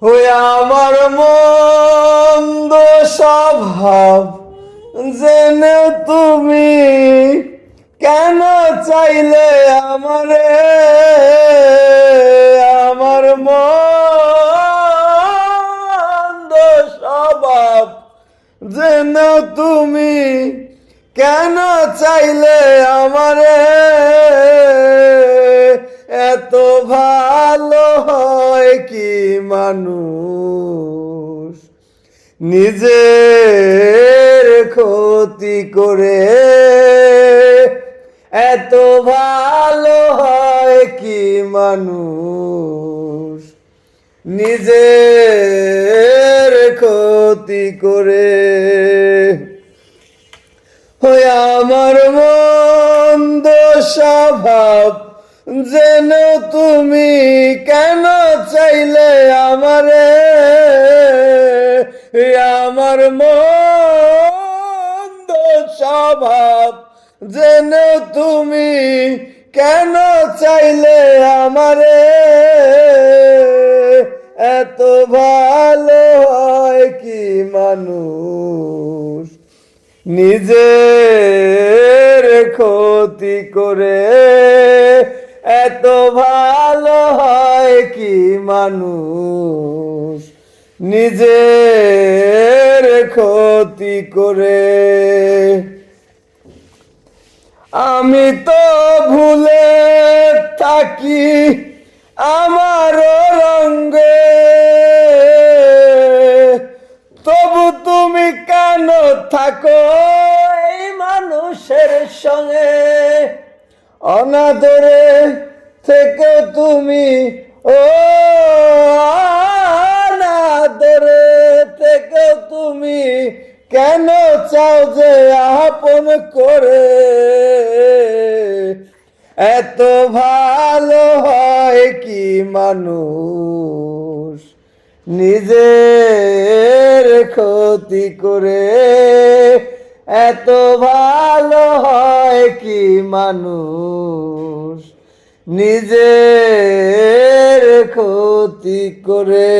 ওই আমার মন্দ স্বভাব জেনে তুমি কেন চাইলে আমারে, আমার মন্দ স্বভাব জেনে তুমি কেন চাইলে আমারে, এত ভালো হয় কি মানুষ নিজের ক্ষতি করে, এত ভালো হয় কি মানুষ নিজের ক্ষতি করে। ওই আমার মন্দ স্বভাব যেন তুমি কেন চাইলে আমারে, আমার মন্দ স্বভাব যেন তুমি কেন চাইলে আমারে, এত ভালো হয় কি মানুষ নিজের ক্ষতি করে, এত ভালো হয় কি মানুষ নিজের ক্ষতি করে। আমি তো ভুলে থাকি আমার রঙ্গে, তবু তুমি কেন থাকো এই মানুষের সঙ্গে, অনাদরে থেকে তুমি, ও অনাদরে থেকে তুমি কেন চাও যে আপন করে, এত ভালো হয় কি মানুষ নিজের ক্ষতি করে, এত ভালো হয় কি মানুষ নিজের ক্ষতি করে।